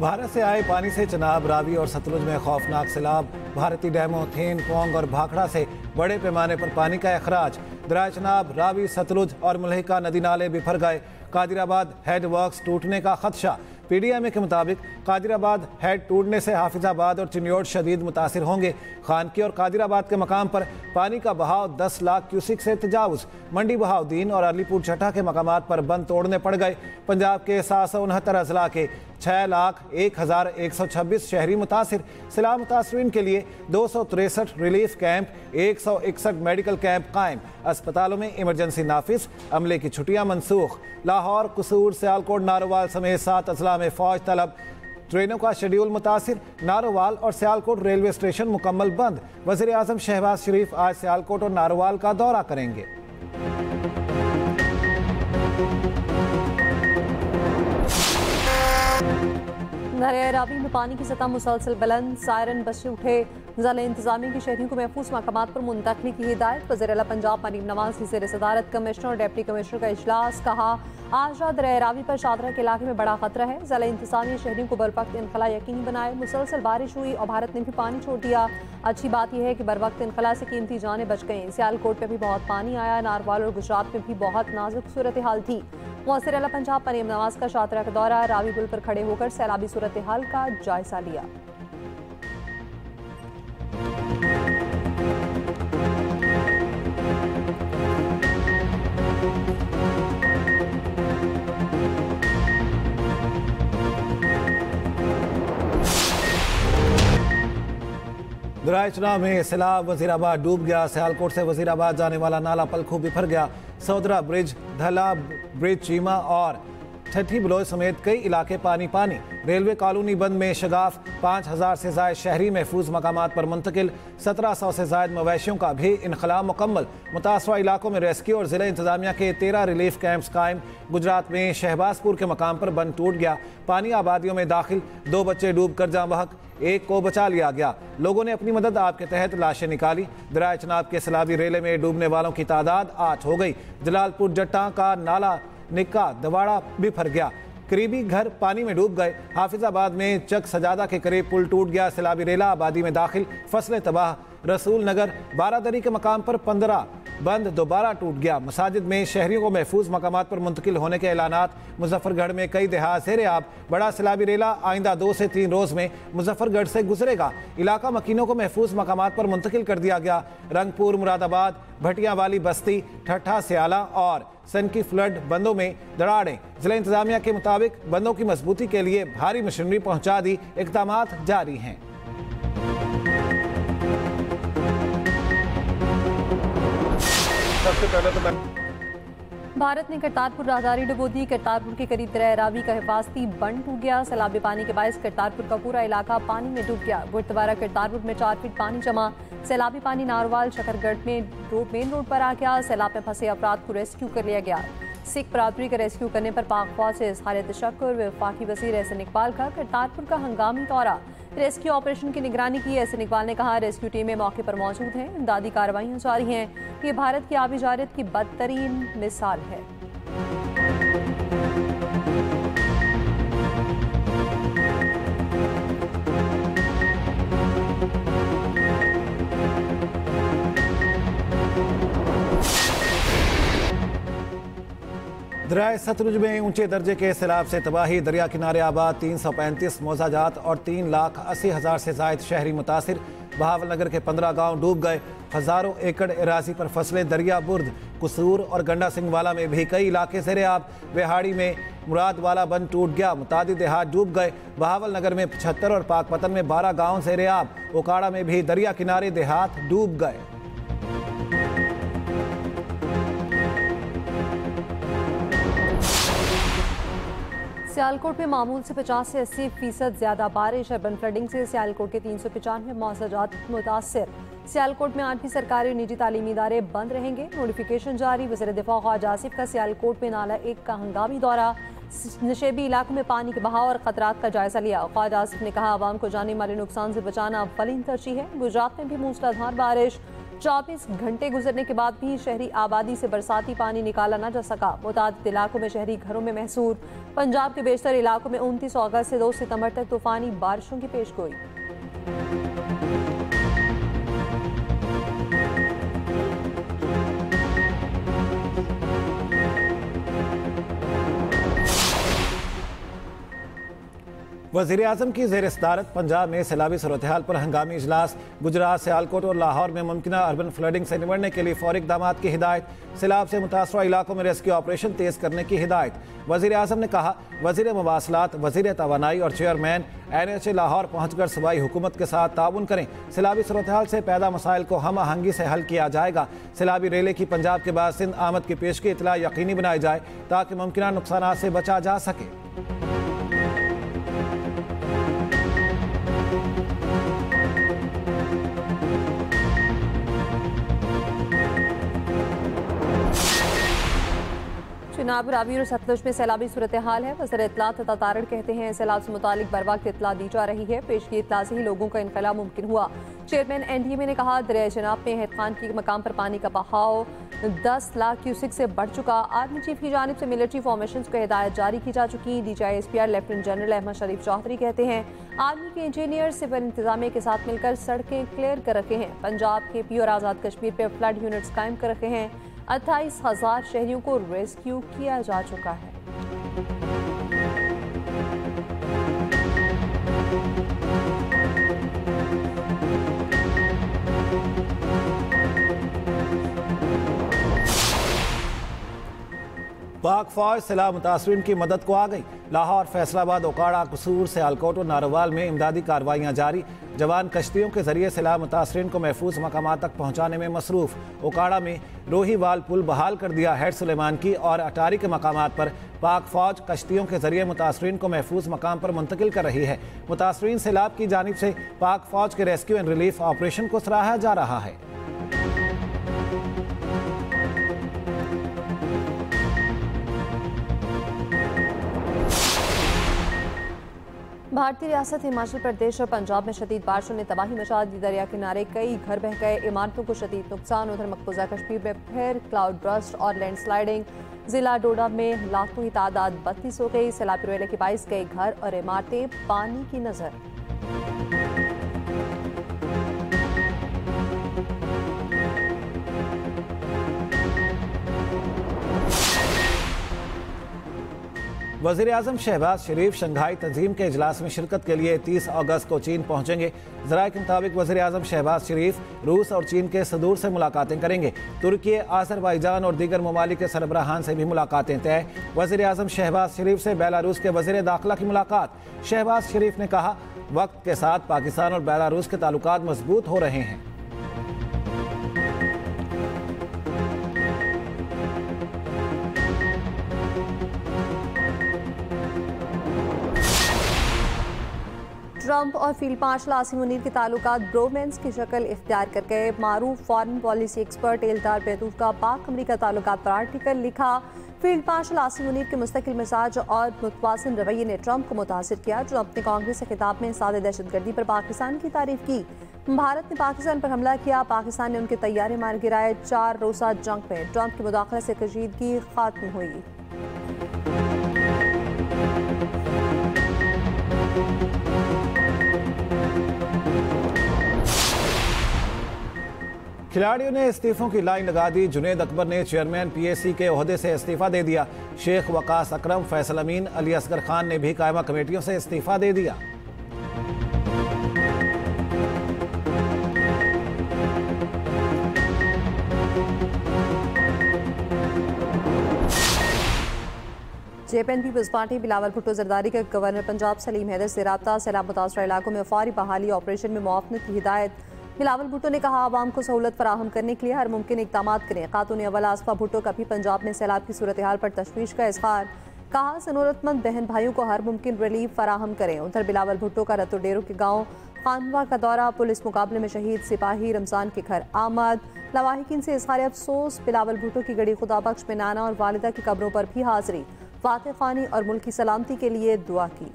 भारत से आए पानी से चनाब, रावी और सतलुज में खौफनाक सैलाब। भारतीय डैमों थेन, पोंग और भाखड़ा से बड़े पैमाने पर पानी का अखराज। दरिया चनाब, रावी, सतलुज और मुल्हिका नदी नाले बिफर गए। कादिराबाद हेड वर्क्स टूटने का खदशा। PDMA के मुताबिक कादिराबाद हेड टूटने से हाफिजाबाद और चिन्योट शदीद मुतासिर होंगे। खानकी और कादिराबाद के मकाम पर पानी का बहाव 10 लाख क्यूसिक से तजावुज। मंडी बहाउद्दीन और अलीपुर छठा के मकामात पर बंद तोड़ने पड़ गए। पंजाब के 769 अजला के 6,01,126 शहरी मुतासिर। सैलाब मुतासरीन के लिए 263 रिलीफ कैंप, 161 मेडिकल कैंप कायम। अस्पतालों में इमरजेंसी नाफिज, अमले की छुट्टियां मनसूख। लाहौर, कसूर, सियालकोट, नारोवाल समेत 7 अजला में फौज तलब। ट्रेनों का शेड्यूल मुतासिर। नारोवाल और सियालकोट रेलवे स्टेशन मुकम्मल बंद। वज़ीर आज़म शहबाज शरीफ आज सियालकोट और नारोवाल का दौरा करेंगे। दरिया रावी में पानी की सतह मुसलसल बुलंद। सायरन बजते उठे। ज़िला इंतजामिया के शहरियों को महफूज मकामात पर मुंतकली की हिदायत। वज़ीर आला पंजाब मरीम नवाज की ज़ेर सदारत कमिश्नर और डिप्टी कमिश्नर का इजलास। कहा आज रात दरिया रावी पर शादरा के इलाके में बड़ा खतरा है। ज़िला इंतजामिया शहरियों को बरवक्त इनखला यकीनी बनाए। मुसलसल बारिश हुई और भारत ने भी पानी छोड़ दिया। अच्छी बात यह है कि बरवक्त इनखला से कीमती जानें बच गईं। सियालकोट में भी बहुत पानी आया। नारवाल और गुजरात में भी बहुत नाजुक सूरत हाल थी। वज़ीर आला पंजाब मरीम नवाज का शादरा का दौरा। रावी पुल पर खड़े होकर सैलाबी सूरत हाल का जायजा लिया। दरिया चनाब में सैलाब, वजीराबाद डूब गया। सियालकोट से वजीराबाद जाने वाला नाला पलखू बिफर गया। सौदरा ब्रिज, धला ब्रिज, चीमा और ठठी बलोच समेत कई इलाके पानी पानी। रेलवे कॉलोनी बंद में शगाफ। 5,000 से जायद शहरी महफूज मकामात पर मुंतकिल। 1700 से जायद मवेशियों का भी इनखला मुकम्मल। मुतासरा इलाकों में रेस्क्यू और जिला इंतजामिया के 13 रिलीफ कैंप्स कायम। गुजरात में शहबाजपुर के मकाम पर बंद टूट गया। पानी आबादियों में दाखिल। 2 बच्चे डूब कर जाँ बहक, 1 को बचा लिया गया। लोगों ने अपनी मदद आप के तहत लाशें निकाली। दरिया चनाब के सैलाबी रेले में डूबने वालों की तादाद 8 हो गई। जलालपुर जट्टा का नाला निक्का दवाड़ा बिफर गया। करीबी घर पानी में डूब गए। हाफिजाबाद में चक सजादा के करीब पुल टूट गया। सैलाबी रेला आबादी में दाखिल। फसलें तबाह। रसूल नगर बारादरी के मकाम पर 15 बंद दोबारा टूट गया। मसाजिद में शहरियों को महफूज मकामात पर मुंतकिल होने के ऐलानात। मुजफ्फरगढ़ में कई देहात ज़ेरे आब। बड़ा सैलाबी रेला आइंदा 2 से 3 रोज़ में मुजफ्फरगढ़ से गुजरेगा। इलाका मकीनों को महफूज मकामात पर मुंतकिल कर दिया गया। रंगपुर, मुरादाबाद, भटिया वाली बस्ती, ठट्ठा, सियाला और सन की फ्लड बंदों में दरारें। जिला इंतजामिया के मुताबिक बंदों की मजबूती के लिए भारी मशीनरी पहुंचा दी। इक़दामात जारी हैं। सबसे पहले तो भारत ने करतारपुर राहदारी डुबो दी। करतारपुर के करीब दरिया रावी का हिफाजती बंद टूट गया। सैलाबी पानी के बायस करतारपुर का पूरा इलाका पानी में डूब गया। गुरुद्वारा करतारपुर में 4 फीट पानी जमा। सैलाबी पानी नारवाल शकरगढ़ में मेन रोड पर आ गया। सैलाब में फंसे अफराद को रेस्क्यू कर लिया गया। सिख बरादरी का रेस्क्यू करने पर पाक फौज से इज़हार तशक्कुर। वफाकी वज़ीर एहसन इकबाल का करतारपुर का हंगामी दौरा। रेस्क्यू ऑपरेशन की निगरानी की। एहसन इकबाल ने कहा रेस्क्यू टीमें मौके पर मौजूद हैं। इमदादी कार्रवाइयाँ जारी हैं। ये भारत की आबी जारत की बदतरीन मिसाल है। दरिया सतलुज में ऊंचे दर्जे के सैलाब से तबाही। दरिया किनारे आबाद 335 मौजाजात और 3,80,000 से जायद शहरी मुतासिर। बहावल नगर के 15 गांव डूब गए। हज़ारों एकड़ एराजी पर फसलें दरिया बुर्द। कसूर और गंडा सिंह वाला में भी कई इलाके ज़ेरे आब। बेहाड़ी में मुराद वाला बंद टूट गया। मुतादिद देहात डूब गए। बहावल नगर में 75 और पाकपतन में 12 गाँव ज़ेरे आब। ओकाड़ा में भी दरिया किनारे देहात डूब गए। सियालकोट में मामूल से 50 से 80% ज्यादा बारिश। अर्बन फ्लडिंग से सियालकोट के 395 मौजाजात मुतासर। सियालकोट में 8 सरकारी और निजी तालीमी इदारे बंद रहेंगे। नोटिफिकेशन जारी। वज़ीर दिफा ख्वाजा आसिफ का सियालकोट में नाला 1 का हंगामी दौरा। नशेबी इलाकों में पानी के बहाव और खतरात का जायजा लिया। ख्वाजा आसिफ ने कहा आवाम को जाने माली नुकसान से बचाना अव्वलीन तरजीह है। गुजरात में भी मूसलाधार बारिश। 24 घंटे गुजरने के बाद भी शहरी आबादी से बरसाती पानी निकाला न जा सका। मुतादिद इलाकों में शहरी घरों में महसूर। पंजाब के बेशतर इलाकों में 29 अगस्त से 2 सितंबर तक तूफानी बारिशों की पेशगोई। वज़ीर-ए-आज़म की ज़ेर सदारत पंजाब में सैलाबी सूरत-ए-हाल पर हंगामी इजलास। गुजरात, सियालकोट और लाहौर में मुमकिन अर्बन फ्लडिंग से निपटने के लिए फौरी इक़दामात की हिदायत। सैलाब से मुतासरा इलाकों में रेस्क्यू ऑपरेशन तेज़ करने की हिदायत। वज़ीर-ए-आज़म ने कहा, वज़ीर मवासलात, वज़ीर तवानाई और चेयरमैन NHA लाहौर पहुँचकर सूबाई हुकूमत के साथ ताउन करें। सैलाबी सूरत-ए-हाल से पैदा मसाइल को हम आहंगी से हल किया जाएगा। सैलाबी रेले की पंजाब के बाद सिंध आमद की पेशगी इतला यकीनी बनाई जाए ताकि मुमकिन नुकसानात से बचा जा सके। चिनाब, रावी और सतलुज में सैलाबी सूरत हाल है। वज़ीर इत्तलात तथा तारड़ कहते हैं सैलाब से मुतालिक बर वक्त इत्तला दी जा रही है। पेशगी इत्तला से ही लोगों का इनकला मुमकिन हुआ। चेयरमैन NDMA ने कहा, दरिया जनाब में हैत खान की मकाम पर पानी का बहाव 10 लाख क्यूसिक से बढ़ चुका। आर्मी चीफ की जानिब से मिलिट्री फॉर्मेशन को हिदायत जारी की जा चुकी। DGI SPR lieutenant general Ahmed Sharif Chaudhry कहते हैं, आर्मी के इंजीनियर सिविल इंतजामिया के साथ मिलकर सड़कें क्लियर कर रखे हैं। पंजाब, KP और आज़ाद कश्मीर पर फ्लड यूनिट्स कायम कर रखे हैं। 28,000 शहरियों को रेस्क्यू किया जा चुका है। पाक फौज सैलाब मुतासरीन की मदद को आ गई। लाहौर, फैसलाबाद, ओकाड़ा, कसूर, सियालकोट और नारोवाल में इमदादी कार्रवाइयाँ जारी। जवान कश्तियों के जरिए सैलाब मुतासरीन को महफूज मकामात तक पहुँचाने में मसरूफ। ओकाड़ा में रोहीवाल पुल बहाल कर दिया। हेड सुलेमान की और अटारी के मकामात पर पाक फौज कश्तियों के जरिए मुतासरीन को महफूज मकाम पर मुंतकिल कर रही है। मुतासरीन सैलाब की जानिब से पाक फौज के रेस्क्यू एंड रिलीफ ऑपरेशन को सराहा जा रहा है। भारतीय रियासत हिमाचल प्रदेश और पंजाब में शदीद बारिशों ने तबाही मचा दी। दरिया किनारे कई घर बह गए, इमारतों को शदीद नुकसान। उधर मकबूजा कश्मीर में फिर क्लाउड बर्स्ट और लैंडस्लाइडिंग। जिला डोडा में लाखों की तादाद 32 हो गई। सैलाबी रेले के 22 कई घर और इमारतें पानी की नजर। वज़ीर-ए-आज़म शहबाज शरीफ शंघाई तंजीम के इजलास में शिरकत के लिए 30 अगस्त को चीन पहुंचेंगे। ज़राए के मुताबिक वज़ीर-ए-आज़म शहबाज शरीफ रूस और चीन के सदूर से मुलाकातें करेंगे। तुर्की, आज़रबाईजान और दीगर ममालिक के सरबराहान से भी मुलाकातें तय। वज़ीर-ए-आज़म शहबाज शरीफ से बेलारूस के वज़ीर दाखिला की मुलाकात। शहबाज शरीफ ने कहा, वक्त के साथ पाकिस्तान और बेलारूस के ताल्लुकात मजबूत हो रहे हैं। ट्रंप और फील्ड मार्शल आसिम मुनीर के ताल्लुकात ब्रोमेंस की शक्ल इख्तियार कर गए। मारूफ फॉरेन पॉलिसी एक्सपर्ट एल्दार बैतूफ का पाक अमरीका ताल्लुकात पर आर्टिकल लिखा। फील्ड मार्शल आसिम मुनीर के मुस्तकिल मिजाज और मुतवाज़िन रवैये ने ट्रंप को मुतासिर किया। ट्रंप ने कांग्रेस से खिताब में सादे दहशतगर्दी पर पाकिस्तान की तारीफ की। भारत ने पाकिस्तान पर हमला किया, पाकिस्तान ने उनके तैयारे मार गिराए। 4 रोज़ा जंग में ट्रंप की मुदाखलत से कशीदगी खत्म हुई। खिलाड़ियों ने इस्तीफों की लाइन लगा दी। जुनेद अकबर ने चेयरमैन PAC के ओहदे से इस्तीफा दे दिया। शेख वकास अकरम, फैसल अमीन, अली असगर खान ने भी कायमा कमेटियों से इस्तीफा दे दिया। JPN पीपल्स पार्टी बिलावल भुट्टो जरदारी के गवर्नर पंजाब सलीम हैदर से राब्ता। सैलाब मुतासरा इलाकों में फौरी बहाली ऑपरेशन में मुआवनत की हिदायत। बिलावल भुट्टो ने कहा, आवाम को सहूलत फराहम करने के लिए हर मुमकिन इक़दाम करें। खातून अव्वल आसफा भुट्टो का भी पंजाब में सैलाब की सूरत हाल पर तशवीश का इजहार। कहा, ज़रूरतमंद बहन भाइयों को हर मुमकिन रिलीफ फराहम करें। उधर बिलावल भुट्टो का रतोडेरो के गाँव खानवा का दौरा। पुलिस मुकाबले में शहीद सिपाही रमजान के घर आमद। लवाहिकीन से इजहार अफसोस। बिलावल भुट्टो की गड़ी खुदा बख्श में नाना और वालिदा की कब्रों पर भी हाजिरी। फातह खानी और मुल्क की सलामती के लिए दुआ की।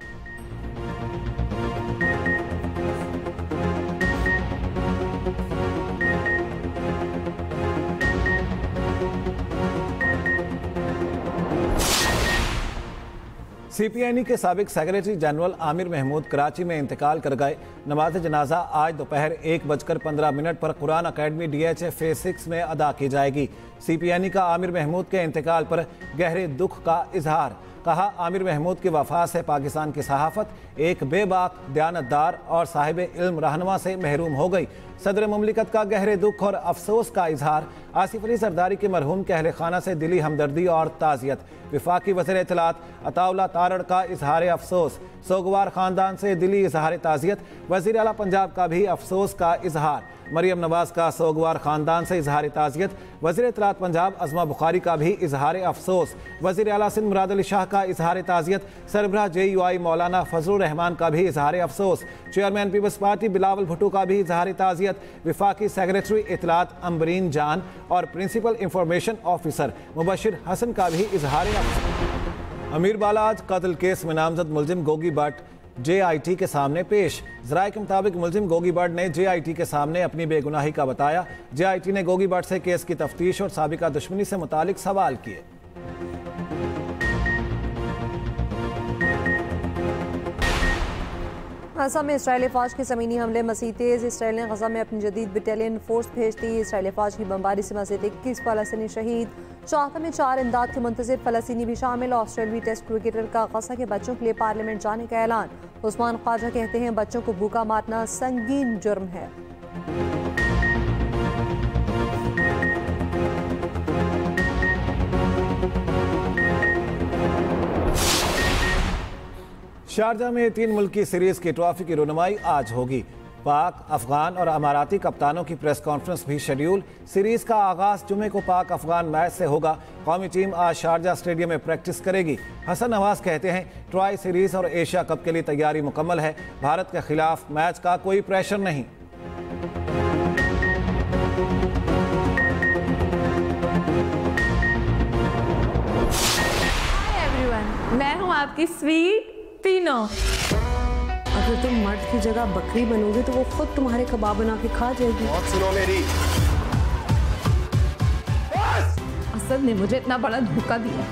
CPNE के साबिक सेक्रेटरी जनरल आमिर महमूद कराची में इंतकाल कर गए। नमाज जनाजा आज दोपहर 1:15 पर कुरान अकेडमी DHA फेज 6 में अदा की जाएगी। CPNE का आमिर महमूद के इंतकाल पर गहरे दुख का इजहार। कहा, आमिर महमूद की वफात से पाकिस्तान की सहाफत एक बेबाक, दयानतदार और साहिब इल्म रहनुमा से महरूम हो गई। सदर मुमलिकत का गहरे दुख और अफसोस का इजहार। आसिफ अली जरदारी के मरहूम के अहले खाना से दिली हमदर्दी और ताज़ियत। विफाकी वज़ीर इत्तलात अताउल्लाह तारड़ का इजहार अफसोस। सोगवार ख़ानदान से दिली इजहार ताज़ियत। वज़ीर आला पंजाब का भी अफसोस का इजहार। मरियम नवाज का सोगवार ख़ानदान से इजहार ताज़ियत। वज़ीर इत्तलात पंजाब अज़मा बुखारी का भी इजहार अफसोस। वज़ीर आला सिंध मुराद अली शाह का इजहार ताज़ियत। सरबराह JUI मौलाना फजलुर रहमान का भी इजहार अफसोस। Chairman peoples party Bilawal Bhutto का भी इजहार ताज़ियत। विफाकी सेक्रेटरी इत्तलात अम्बरीन जान और principal information officer Mubashir Hasan का भी इजहार अफसोस। अमीर बालाज कत्ल केस में नामजद मुलजिम गोगी भट्ट JIT के सामने पेश। ज़राए के मुताबिक मुलजिम गोगी भट्ट ने JIT के सामने अपनी बेगुनाही का बताया। JIT ने गोगी भट्ट से केस की तफ्तीश और साबिका दुश्मनी से मुतालिक सवाल किए। गज़ा में इसराइली फ़ौज के ज़मीनी हमले मज़ीद तेज़। इसराइल ने गज़ा में अपनी जदीद बटालियन फोर्स भेज दी। इसराइली फ़ौज की बमबारी से मज़ीद 21 फ़लस्तीनी शहीद। चाहता में 4 इमदाद के मुंतज़िर फ़लस्तीनी भी शामिल। ऑस्ट्रेलियाई टेस्ट क्रिकेटर का गज़ा के बच्चों के लिए पार्लियामेंट जाने का ऐलान। उस्मान ख्वाजा कहते हैं, बच्चों को भूखा मारना संगीन जुर्म है। शारजा में 3 मुल्की सीरीज की ट्रॉफी की रुनमाई आज होगी। पाक, अफगान और अमाराती कप्तानों की प्रेस कॉन्फ्रेंस भी शेड्यूल। सीरीज का आगाज जुमे को पाक अफगान मैच से होगा। कौमी टीम आज शारजा स्टेडियम में प्रैक्टिस करेगी। हसन नवाज कहते हैं, ट्राई सीरीज और एशिया कप के लिए तैयारी मुकम्मल है। भारत के खिलाफ मैच का कोई प्रेशर नहीं। मैं हूँ आपकी स्वीट तीनो। अगर तुम मर्द की जगह बकरी बनोगे तो वो खुद तुम्हारे कबाब बना के खा जाएगी। बहुत सुनो मेरी। असद ने मुझे इतना बड़ा धोखा दिया।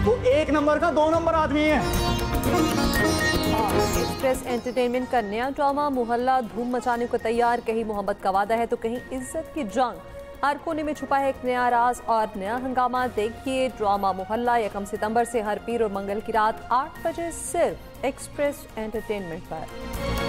तू 1 नंबर का 2 नंबर आदमी है। एक्सप्रेस एंटरटेनमेंट का नया ड्रामा मोहल्ला धूम मचाने को तैयार। कहीं मोहब्बत का वादा है तो कहीं इज्जत की जंग। हर कोने में छुपा है एक नया राज और नया हंगामा। देखिए ड्रामा मोहल्ला 1 सितंबर से हर पीर और मंगल की रात 8 बजे सिर्फ एक्सप्रेस एंटरटेनमेंट पर।